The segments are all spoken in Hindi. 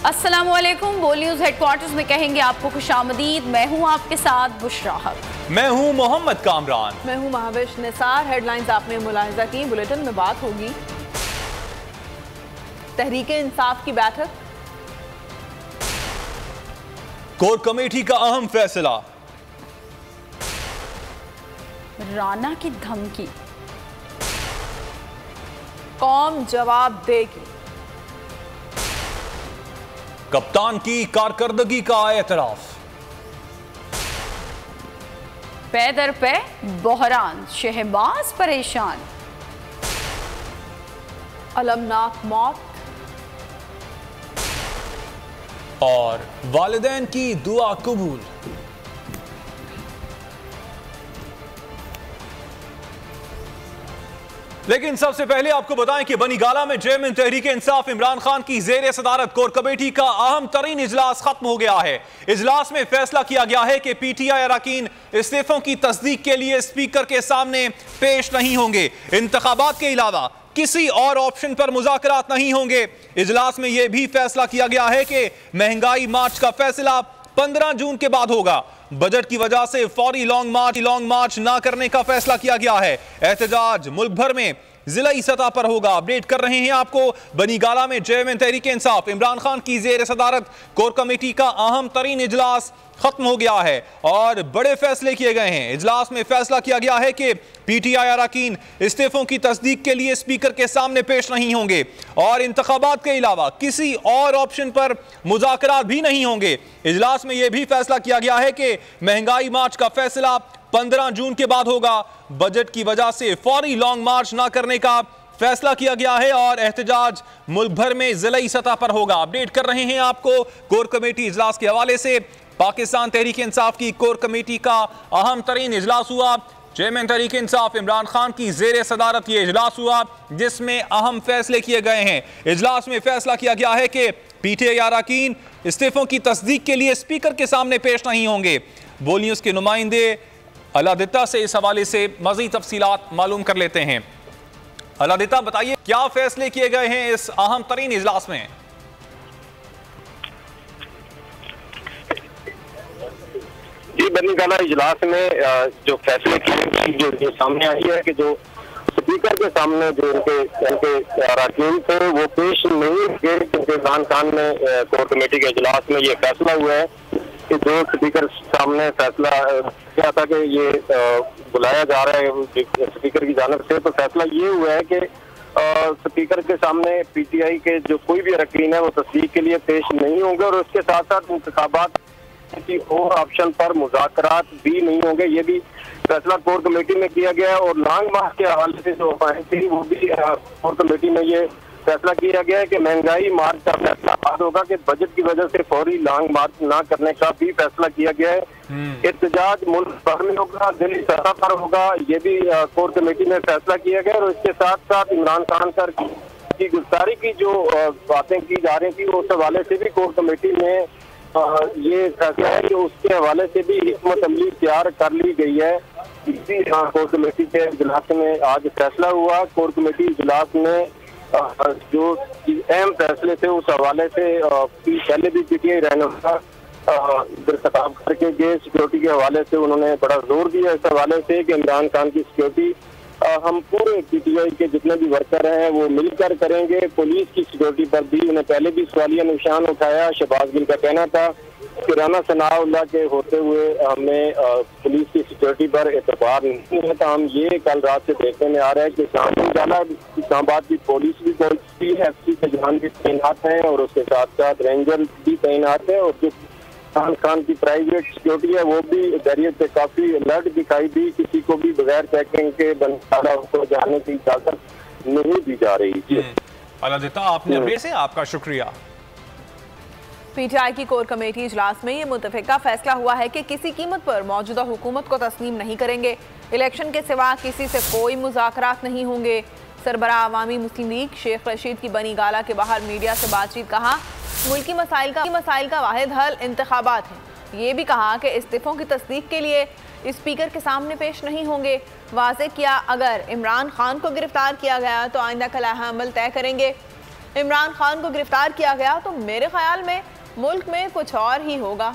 अस्सलामुअलैकुम। बोल न्यूज़ हेडक्वार्टर्स में कहेंगे आपको खुशामदीद। मैं हूं आपके साथ बुशरा हक। मैं हूं मोहम्मद कामरान। मैं हूं महाविश निसार। हेडलाइंस आपने मुलाहिजा की। बुलेटिन में बात होगी तहरीके इंसाफ की बैठक, कोर कमेटी का अहम फैसला, राना की धमकी, कौम जवाब देगी, कप्तान की कारकर्दगी का एतराफ, पे दर पे बहरान, शहबाज परेशान, अलमनाक मौत और वालिदैन की दुआ कबूल। लेकिन सबसे पहले आपको बताएं कि बनीगाला में चेयरमैन तहरीक इंसाफ इमरान खान की जेर सदारत कोर कमेटी का अहम तरीन इजलास खत्म हो गया है। इजलास में फैसला किया गया है कि पीटीआई अरकान इस्तीफों की तस्दीक के लिए स्पीकर के सामने पेश नहीं होंगे। इंतखाबात के अलावा किसी और ऑप्शन पर मुज़ाकरात नहीं होंगे। इजलास में यह भी फैसला किया गया है कि महंगाई मार्च का फैसला 15 जून के बाद होगा। बजट की वजह से फौरी लॉन्ग मार्च ना करने का फैसला किया गया है। एहतजाज मुल्क भर में जिलाई सतह पर होगा। अपडेट कर रहे हैं आपको। बनीगाला में चेयरमैन तहरीक इंसाफ इमरान खान की जेर सदारत कोर कमेटी का अहम तरीन इजलास खत्म हो गया है और बड़े फैसले किए गए हैं। इजलास में फैसला किया गया है कि पीटीआई अरकान इस्तीफों की तस्दीक के लिए स्पीकर के सामने पेश नहीं होंगे और इंतखाबात के अलावा किसी और ऑप्शन पर मुज़ाकरात भी नहीं होंगे। इजलास में यह भी फैसला किया गया है कि महंगाई मार्च का फैसला 15 जून के बाद होगा। बजट की वजह से फौरी लॉन्ग मार्च ना करने का फैसला किया गया है और एहतजाज मुल्क भर में जिलाई सतह पर होगा। अपडेट कर रहे हैं आपको कोर कमेटी इजलास के हवाले से। पाकिस्तान तहरीक इंसाफ की कोर कमेटी का अहम तरीन इजलास हुआ। चेयरमैन तहरीक इंसाफ इमरान खान की जेर सदारत ये इजलास हुआ जिसमें अहम फैसले किए गए हैं। इजलास में फैसला किया गया है कि पीटीआई अरकान इस्तीफों की तस्दीक के लिए स्पीकर के सामने पेश नहीं होंगे। बोल न्यूज़ के नुमाइंदे अलादिता से इस हवाले से मज़ीद तफसीलात मालूम कर लेते हैं। अलादिता, बताइए क्या फैसले किए गए हैं इस अहम तरीन इजलास में? जी, बनीगाला इजलास में जो फैसले किए जो सामने आई है कि जो स्पीकर के सामने जो उनके अरकान थे वो पेश नहीं हुए, क्योंकि इमरान खान ने कोर कमेटी के इजलास में ये फैसला हुआ है कि जो स्पीकर सामने फैसला किया था कि ये बुलाया जा रहा है स्पीकर की जानिब से, तो फैसला ये हुआ है कि स्पीकर के सामने पीटीआई के जो कोई भी अरकान है वो तस्दीक के लिए पेश नहीं होंगे और उसके साथ साथ इंतखाबात किसी और ऑप्शन पर मुज़ाकरात भी नहीं होंगे। ये भी फैसला कोर कमेटी में किया गया है और लॉन्ग मार्च के हवाले से जो बातें थी वो भी कोर कमेटी में ये फैसला किया गया है कि महंगाई मार्च का फैसला बाद होगा कि बजट की वजह से फौरी लॉन्ग मार्च ना करने का भी फैसला किया गया है। एहतजाज मुल्क भर में होगा, दिल्ली सतह पर होगा, ये भी कोर कमेटी में फैसला किया गया और इसके साथ साथ इमरान खान सर की गिरफ्तारी की जो बातें की जा रही थी उस हवाले से भी कोर कमेटी में ये फैसला है कि उसके हवाले से भी हिकमत अमली तैयार कर ली गई है। इसी कोर कमेटी के इजलास में आज फैसला हुआ। कोर कमेटी इजलास में जो अहम फैसले थे उस हवाले से पहले भी पीटीआई रहनुमा खिताब करके गए सिक्योरिटी के हवाले से उन्होंने बड़ा जोर दिया इस हवाले से कि इमरान खान की सिक्योरिटी हम पूरे पीटीआई के जितने भी वर्कर हैं वो मिलकर करेंगे। पुलिस की सिक्योरिटी पर भी उन्हें पहले भी सवालिया निशान उठाया। शहबाज गिल का कहना था कि राना सनाउल्लाह के होते हुए हमें पुलिस की सिक्योरिटी पर एतबार नहीं है। तो हम ये कल रात से देखने में आ रहा है कि इस्लामाबाद की पुलिस भी एफसी के जवान भी तैनात हैं और उसके साथ साथ रेंजर भी तैनात है और जो खान की प्राइवेट सिक्योरिटी है वो भी दरियत से काफी अलर्ट दिखाई दी। किसी को भी बगैर चेकिंग के बंदा को जाने की इजाजत नहीं दी जा रही। अलादिता, आपने अपडेट से आपका शुक्रिया। पीटीआई की कोर कमेटी इजलास में ये मुतफिका फैसला हुआ है कि किसी कीमत पर मौजूदा हुकूमत को तस्लीम नहीं करेंगे। इलेक्शन के सिवा किसी से कोई मुज़ाकरात नहीं होंगे। सरबराह अवामी मुस्लिम लीग शेख रशीद की बनीगाला के बाहर मीडिया से बातचीत कहा मुल्की मसाइल का वाहिद हल इंतखाबात है। ये भी कहा कि इस्तीफों की तस्दीक के लिए स्पीकर के सामने पेश नहीं होंगे। वाज़ेह किया अगर इमरान खान को गिरफ्तार किया गया तो आइंदा का लाहा अमल तय करेंगे। इमरान खान को गिरफ्तार किया गया तो मेरे ख्याल में मुल्क में कुछ और ही होगा।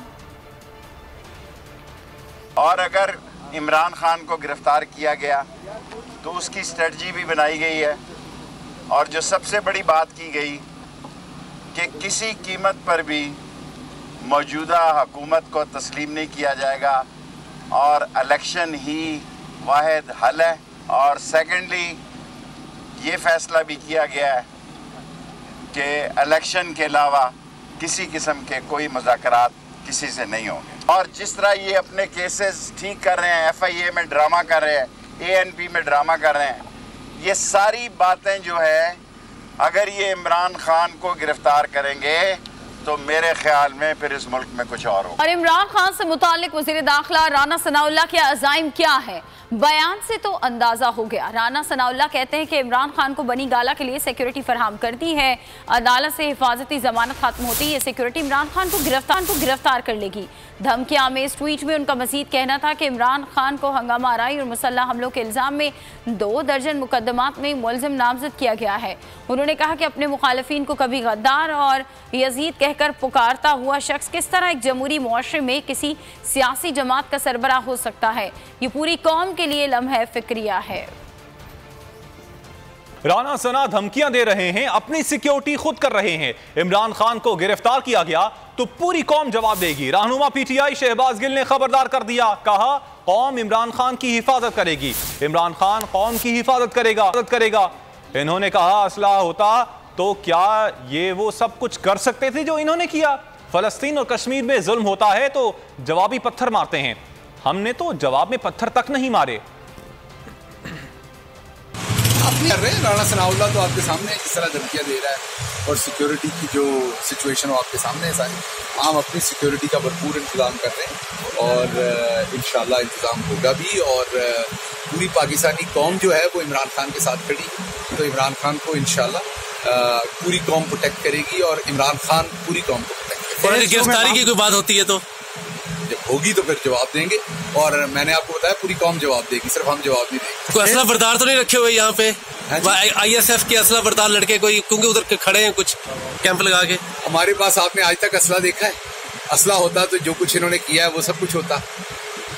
और अगर इमरान खान को गिरफ्तार किया गया तो उसकी स्ट्रेटजी भी बनाई गई है, और जो सबसे बड़ी बात की गई कि किसी कीमत पर भी मौजूदा हुकूमत को तस्लीम नहीं किया जाएगा और इलेक्शन ही वाहिद हल है। और सेकेंडली ये फैसला भी किया गया है कि इलेक्शन के अलावा किसी किस्म के कोई मुज़ाकरात किसी से नहीं होंगे। और जिस तरह ये अपने केसेस ठीक कर रहे हैं, FIA में ड्रामा कर रहे हैं, ANP में ड्रामा कर रहे हैं, ये सारी बातें जो है अगर ये इमरान खान को गिरफ्तार करेंगे तो मेरे ख्याल में फिर इस मुल्क में कुछ और होगा। और इमरान खान से मुतालिक वज़ीर दाखिला राना सनाउल्लाह के अज़ाइम क्या है, बयान से तो अंदाजा हो गया। राना सनाउल्लाह कहते हैं कि इमरान खान को बनी गाला के लिए सिक्योरिटी फराहम कर दी है, अदालत से हिफाजती जमानत खत्म होती है, सिक्योरिटी इमरान खान को गिरफ्तार कर लेगी। धमकी आमेज ट्वीट में उनका मजीद कहना था कि इमरान खान को हंगामा आराई और मुसल्लह हमलों के इल्ज़ाम में 2 दर्जन मुकदमात में मुलजिम नामजद किया गया है। उन्होंने कहा कि अपने मुखालिफिन को कभी गद्दार और यजीद कहकर पुकारता हुआ शख्स किस तरह एक जमहूरी मुआशरे में किसी सियासी जमात का सरबराह हो सकता है, ये पूरी कौम के लिए लम्हे फिक्रिया है। राना सना धमकियां दे रहे हैं, अपनी सिक्योरिटी खुद कर रहे हैं। इमरान खान को गिरफ्तार किया गया तो पूरी कौम जवाब देगी। रहनुमा PTI शहबाज गिल ने खबरदार कर दिया, कहा कौम इमरान खान की हिफाजत करेगी, इमरान खान कौम की हिफाजत करेगा। इन्होंने कहा असला होता तो क्या ये वो सब कुछ कर सकते थे जो इन्होंने किया? फलस्तीन और कश्मीर में जुल्म होता है तो जवाबी पत्थर मारते हैं, हमने तो जवाब में पत्थर तक नहीं मारे। कर रहे हैं राना सनाउल्लाह तो आपके सामने इस तरह धमकियां दे रहा है और सिक्योरिटी की जो सिचुएशन हो आपके सामने है सारी। हम अपनी सिक्योरिटी का भरपूर इंतजाम कर रहे हैं और इंशाल्लाह इंतजाम होगा भी। और पूरी पाकिस्तानी कौम जो है वो इमरान खान के साथ खड़ी, तो इमरान खान को इंशाल्लाह पूरी कौम प्रोटेक्ट करेगी और इमरान खान पूरी कौम को प्रोटेक्ट करेगी। गिरफ्तारी की कोई बात होती है तो जब होगी तो फिर जवाब देंगे, और मैंने आपको बताया पूरी कौम जवाब देगी, सिर्फ हम जवाब नहीं देंगे। कोई असला बरदार तो नहीं रखे हुए यहाँ पे? ISF के असला बरदार लड़के कोई, क्योंकि उधर खड़े हैं कुछ कैंप लगा के। हमारे पास आपने आज तक असला देखा है? असला होता तो जो कुछ इन्होंने किया है वो सब कुछ होता।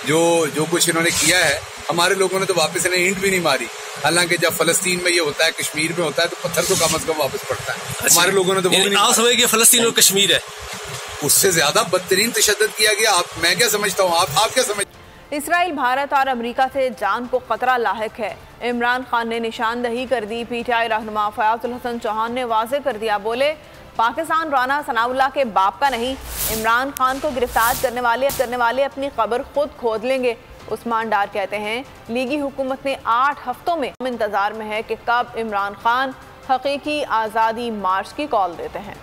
जो कुछ इन्होंने किया है हमारे लोगों ने तो वापस इन्हें ईंट भी नहीं मारी। हालांकि जब फलस्तीन में ये होता है, कश्मीर में होता है, तो पत्थर तो कम से कम वापस पड़ता है। हमारे लोगों ने तो वो भी नहीं समझ गया फलस्तीन और कश्मीर है, उससे ज्यादा बदतरीन तशद्दुद किया गया। मैं क्या समझता हूँ, आप क्या समझ? इसराइल, भारत और अमेरिका से जान को खतरा लाहिक है। इमरान खान ने निशानदही कर दी। PTI रहनुमा फयाजुल हसन चौहान ने वाज़ेह कर दिया, बोले पाकिस्तान राना सनाउल्लाह के बाप का नहीं, इमरान खान को गिरफ्तार करने वाले अपनी कब्र खुद खोद लेंगे। उस्मान डार कहते हैं लीगी हुकूमत ने 8 हफ्तों में इंतजार में है कि कब इमरान खान हकीकी आज़ादी मार्च की कॉल देते हैं।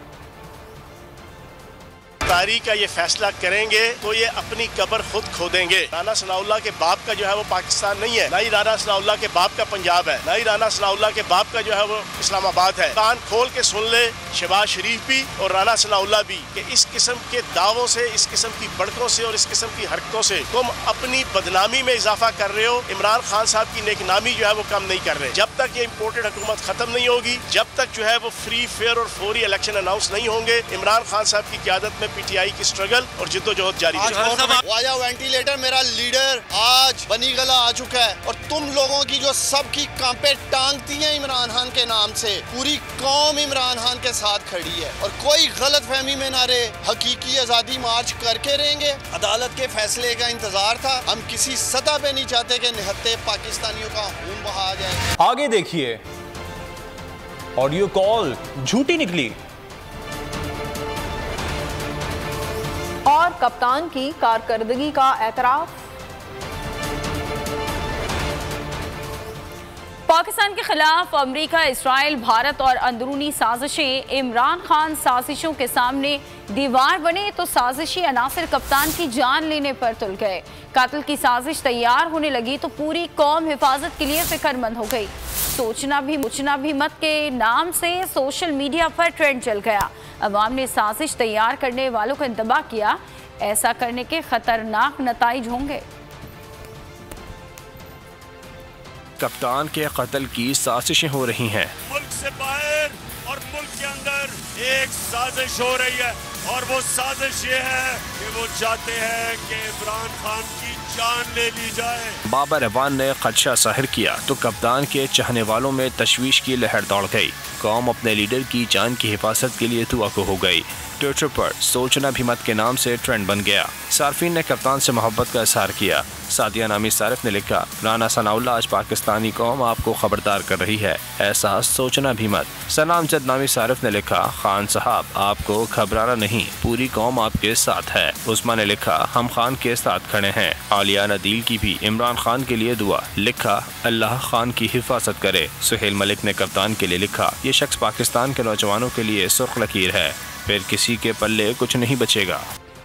तारीख का ये फैसला करेंगे तो ये अपनी कब्र खुद खोदेंगे। राना सनाउल्लाह के बाप का जो है वो पाकिस्तान नहीं है, ना ही राना सनाउल्लाह के बाप का पंजाब है, ना ही राना सनाउल्लाह के बाप का जो है वो इस्लामाबाद है। कान खोल के सुन ले शहबाज शरीफ भी और राना सनाउल्लाह भी कि इस किस्म के दावों से, इस किस्म की बड़कों से और इस किस्म की हरकतों से तुम अपनी बदनामी में इजाफा कर रहे हो। इमरान खान साहब की नेकनामी जो है वो कम नहीं कर रहे। जब तक ये इम्पोर्टेड हुकूमत खत्म नहीं होगी, जब तक जो है वो फ्री, फेयर और फौरी इलेक्शन अनाउंस नहीं होंगे, इमरान खान साहब की क़यादत में PTI की स्ट्रगल और जिद्दोजहद जारी है। वाया वेंटिलेटर मेरा लीडर आज बनी गला आ चुका है और तुम लोगों की जो सबकी कांपे टांगती हैं इमरान खान के नाम से, पूरी कौम इमरान खान के साथ खड़ी है और कोई गलत फहमी में ना रहे। हकीकी आजादी मार्च करके रहेंगे। अदालत के फैसले का इंतजार था। हम किसी सतह पे नहीं चाहते कि निहत्ते पाकिस्तानियों का खून बहा जाए। आगे देखिए, ऑडियो कॉल झूठी निकली और कप्तान की कारकर्दगी का एतराफ। पाकिस्तान के खिलाफ अमेरिका, इसराइल, भारत और अंदरूनी साजिशें। इमरान खान साजिशों के सामने दीवार बने तो साजिशी अनासिर कप्तान की जान लेने पर तुल गए। कातिल की साजिश तैयार होने लगी तो पूरी कौम हिफाजत के लिए फिक्रमंद हो गई। सोचना भी मत के नाम से सोशल मीडिया पर ट्रेंड चल गया। अवाम ने साजिश तैयार करने वालों को इंतबाह किया। ऐसा करने के खतरनाक नताइज होंगे। कप्तान के कत्ल की साजिशें हो रही हैं। मुल्क से बाहर और मुल्क के अंदर एक साजिश हो रही है और वो साजिश ये है कि वो चाहते हैं कि इमरान खान की जान ले ली जाए। बाबर अवान ने खदशा जाहिर किया तो कप्तान के चाहने वालों में तशवीश की लहर दौड़ गई। कौम अपने लीडर की जान की हिफाजत के लिए दुआ को हो गई। ट्विटर पर सोचना भी मत के नाम से ट्रेंड बन गया। सार्फिन ने कप्तान से मोहब्बत का इजहार किया। सादिया नामी सारिफ ने लिखा, राना सनाउल्लाह आज पाकिस्तानी कौम आपको खबरदार कर रही है, ऐसा सोचना भी मत। सलाम जद नामी सारिफ ने लिखा, खान साहब आपको घबराना नहीं, पूरी कौम आपके साथ है। उस्मा ने लिखा, हम खान के साथ खड़े हैं। आलिया नदील की भी इमरान खान के लिए दुआ। लिखा, अल्लाह खान की हिफाजत करे। सुहेल मलिक ने कप्तान के लिए लिखा, ये शख्स पाकिस्तान के नौजवानों के लिए सुर्ख लकीर है, फिर किसी के पल्ले कुछ नहीं बचेगा।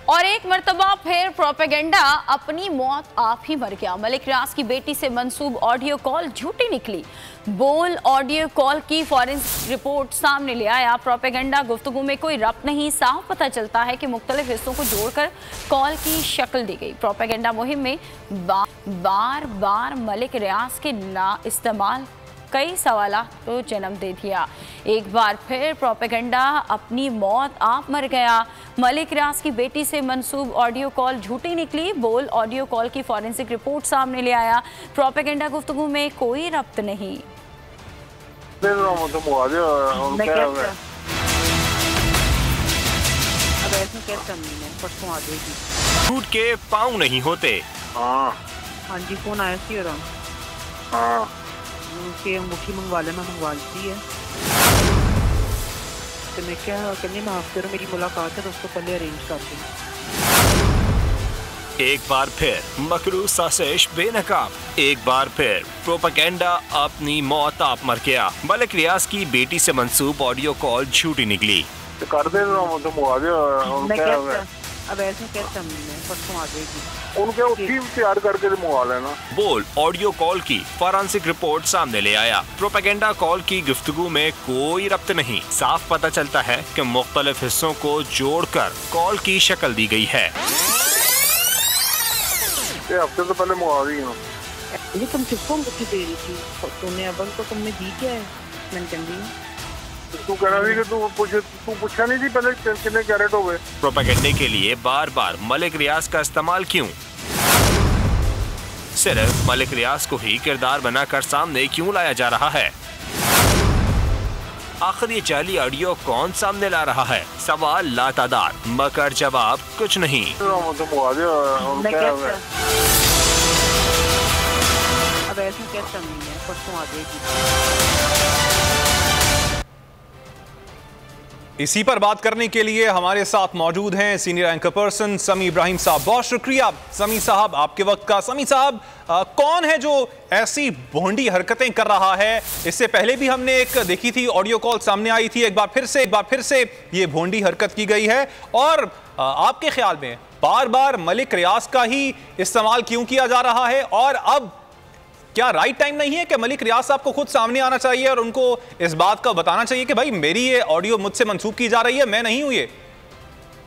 और एक मर्तबा फिर प्रोपेगेंडा, अपनी मौत आप ही मर गया। मलिक रियाज की बेटी से मंसूब ऑडियो कॉल झूठी निकली। बोल ऑडियो कॉल की फॉरेंसिक रिपोर्ट सामने ले आया। प्रोपेगेंडा गुफ्तगू में कोई रब्त नहीं, साफ पता चलता है कि मुख्तलिफ हिस्सों को जोड़कर कॉल की शक्ल दी गई। प्रोपेगेंडा मुहिम में बार बार मलिक रियाज के ना इस्तेमाल कई सवालात को जन्म दे दिया। एक बार फिर प्रोपेगेंडा, अपनी मौत आप मर गया। मलिक रियाज की बेटी से मंसूब ऑडियो कॉल झूठी निकली। बोल ऑडियो कॉल की फॉरेंसिक रिपोर्ट सामने ले आया। प्रोपेगेंडा गुफ्तगू में कोई रब्त नहीं। झूठ के पाँव नहीं होते। हाँ जी, फोन आया सी और के अंगूठी मंगवा लेना, मंगवा ली है। तो मैं क्या करनी, मैं हफ्ते में मेरी मुलाकात है तो उसको पहले अरेंज करती हूँ। एक बार फिर मकरू साजिश बेनकाब। एक बार फिर प्रोपेगेंडा, अपनी मौत आप मर गया। मलिक रियाज की बेटी से मंसूब ऑडियो कॉल झूठी निकली। तो कर दे अब ऐसा कैसे परसों आ जाएगी, उनके टीम तैयार करके मंगवा लेना। बोल ऑडियो कॉल की फॉरेंसिक रिपोर्ट सामने ले आया। प्रोपेगेंडा कॉल की गुफ्तगू में कोई रब्त नहीं, साफ पता चलता है कि मुख्तलिफ हिस्सों को जोड़कर कॉल की शक्ल दी गई है। हफ्ते से पहले मंगवा दी हूँ। ये तुम किसको अंगूठी दे रही थी? तूने अब तो तुमने दी क्या है? मैंने कह दी तू कह रहा थी कि तू पूछा नहीं थी पहले कितने कैरेट हो गए। प्रोपेगेंडे के लिए बार बार मलिक रियाज का इस्तेमाल क्यों? सिर्फ मलिक रियाज को ही किरदार बनाकर सामने क्यों लाया जा रहा है? आखिर ये जाली ऑडियो कौन सामने ला रहा है? सवाल लातादार मगर जवाब कुछ नहीं। अब ऐसा कैसा नहीं है, परसों आ जाएगी। इसी पर बात करने के लिए हमारे साथ मौजूद हैं सीनियर एंकर पर्सन समी इब्राहिम साहब। बहुत शुक्रिया समी साहब आपके वक्त का। समी साहब, कौन है जो ऐसी भोंडी हरकतें कर रहा है? इससे पहले भी हमने एक देखी थी, ऑडियो कॉल सामने आई थी, एक बार फिर से ये भोंडी हरकत की गई है। और आपके ख्याल में बार बार मलिक रियाज का ही इस्तेमाल क्यों किया जा रहा है? और अब क्या राइट टाइम नहीं है कि मलिक रियाज साहब को खुद सामने आना चाहिए और उनको इस बात का बताना चाहिए कि भाई मेरी ये ऑडियो मुझसे मंसूब की जा रही है, मैं नहीं हूं ये?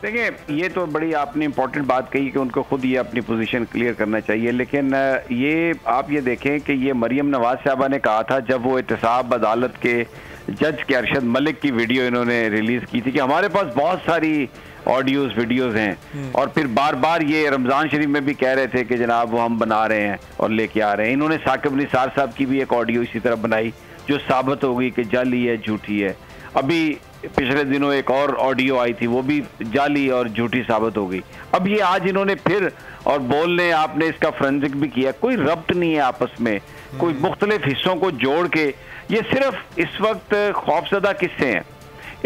देखिए, ये तो बड़ी आपने इंपॉर्टेंट बात कही कि उनको खुद ये अपनी पोजीशन क्लियर करना चाहिए, लेकिन ये आप ये देखें कि ये मरियम नवाज साहबा ने कहा था जब वो एहतसाब अदालत के जज के अरशद मलिक की वीडियो इन्होंने रिलीज की थी कि हमारे पास बहुत सारी ऑडियोज वीडियोज हैं, और फिर बार बार ये रमज़ान शरीफ में भी कह रहे थे कि जनाब वो हम बना रहे हैं और लेके आ रहे हैं। इन्होंने साकिब निसार साहब की भी एक ऑडियो इसी तरह बनाई जो साबित हो गई कि जाली है, झूठी है। अभी पिछले दिनों एक और ऑडियो आई थी, वो भी जाली और झूठी साबित हो गई। अब ये आज इन्होंने फिर, और बोलने आपने इसका फोरेंसिक भी किया, कोई रब्त नहीं है आपस में, कोई मुख्तलिफ हिस्सों को जोड़ के। ये सिर्फ इस वक्त खौफजदा किस्से हैं।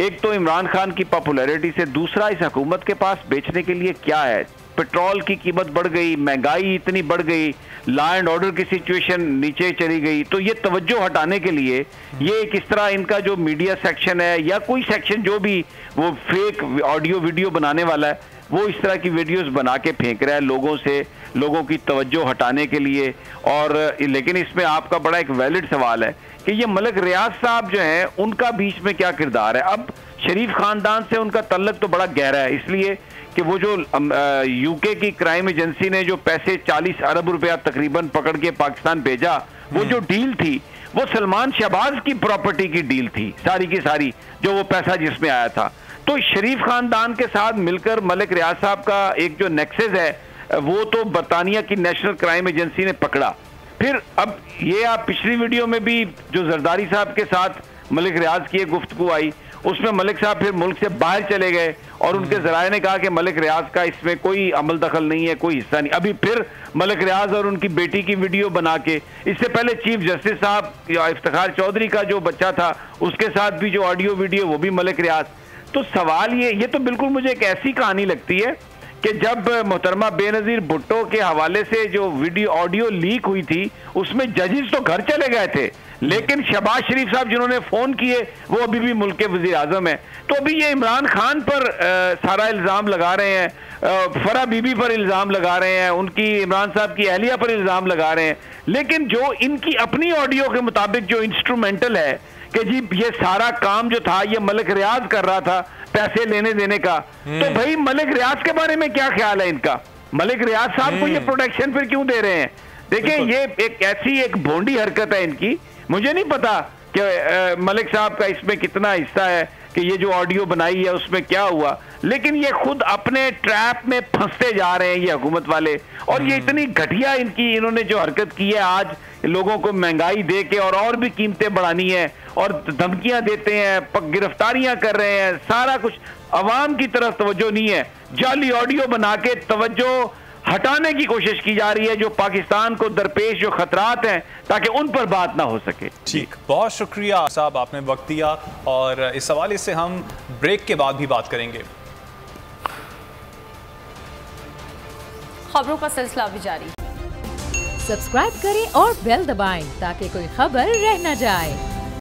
एक तो इमरान खान की पॉपुलैरिटी से, दूसरा इस हुकूमत के पास बेचने के लिए क्या है? पेट्रोल की कीमत बढ़ गई, महंगाई इतनी बढ़ गई, लॉ एंड ऑर्डर की सिचुएशन नीचे चली गई। तो ये तवज्जो हटाने के लिए ये किस तरह इनका जो मीडिया सेक्शन है या कोई सेक्शन जो भी वो फेक ऑडियो वीडियो बनाने वाला है, वो इस तरह की वीडियोस बना के फेंक रहा है लोगों से, लोगों की तवज्जो हटाने के लिए। और लेकिन इसमें आपका बड़ा एक वैलिड सवाल है कि ये मलिक रियाज साहब जो हैं उनका बीच में क्या किरदार है? अब शरीफ खानदान से उनका तल्लक तो बड़ा गहरा है, इसलिए कि वो जो यूके की क्राइम एजेंसी ने जो पैसे 40 अरब रुपया तकरीबन पकड़ के पाकिस्तान भेजा, वो जो डील थी वो सलमान शहबाज की प्रॉपर्टी की डील थी सारी की सारी, जो वो पैसा जिसमें आया था। तो शरीफ खानदान के साथ मिलकर मलिक रियाज साहब का एक जो नेक्सस है वो तो बरतानिया की नेशनल क्राइम एजेंसी ने पकड़ा। फिर अब ये आप पिछली वीडियो में भी जो जरदारी साहब के साथ मलिक रियाज की एक गुफ्तगू आई, उसमें मलिक साहब फिर मुल्क से बाहर चले गए और उनके जराये ने कहा कि मलिक रियाज का इसमें कोई अमल दखल नहीं है, कोई हिस्सा नहीं। अभी फिर मलिक रियाज और उनकी बेटी की वीडियो बना के, इससे पहले चीफ जस्टिस साहब इफ्तिखार चौधरी का जो बच्चा था उसके साथ भी जो ऑडियो वीडियो वो भी मलिक रियाज। तो सवाल ये तो बिल्कुल मुझे एक ऐसी कहानी लगती है कि जब मोहतरमा बेनजीर भुट्टो के हवाले से जो वीडियो ऑडियो लीक हुई थी उसमें जजेस तो घर चले गए थे, लेकिन शहबाज शरीफ साहब जिन्होंने फोन किए वो अभी भी मुल्क के वजीर आजम है। तो अभी ये इमरान खान पर सारा इल्जाम लगा रहे हैं, फरा बीबी पर इल्जाम लगा रहे हैं, उनकी इमरान साहब की अहलिया पर इल्जाम लगा रहे हैं, लेकिन जो इनकी अपनी ऑडियो के मुताबिक जो इंस्ट्रूमेंटल है कि जी ये सारा काम जो था ये मलिक रियाज कर रहा था पैसे लेने देने का, तो भाई मलिक रियाज के बारे में क्या ख्याल है इनका? मलिक रियाज साहब को ये प्रोटेक्शन फिर क्यों दे रहे हैं? देखिए ये एक ऐसी एक भोंडी हरकत है इनकी। मुझे नहीं पता कि मलिक साहब का इसमें कितना हिस्सा है कि ये जो ऑडियो बनाई है उसमें क्या हुआ, लेकिन ये खुद अपने ट्रैप में फंसते जा रहे हैं ये हुकूमत वाले। और ये इतनी घटिया इन्होंने जो हरकत की है, आज लोगों को महंगाई दे के और भी कीमतें बढ़ानी है और धमकियां देते हैं, गिरफ्तारियां कर रहे हैं, सारा कुछ अवाम की तरफ तवज्जो नहीं है, जाली ऑडियो बना के तवज्जो हटाने की कोशिश की जा रही है जो पाकिस्तान को दरपेश जो खतरात हैं ताकि उन पर बात ना हो सके। ठीक, बहुत शुक्रिया साहब, आपने वक्त दिया और इस हवाले से हम ब्रेक के बाद भी बात करेंगे। खबरों का सिलसिला भी जारी। सब्सक्राइब करें और बेल दबाएं ताकि कोई खबर रह न जाए।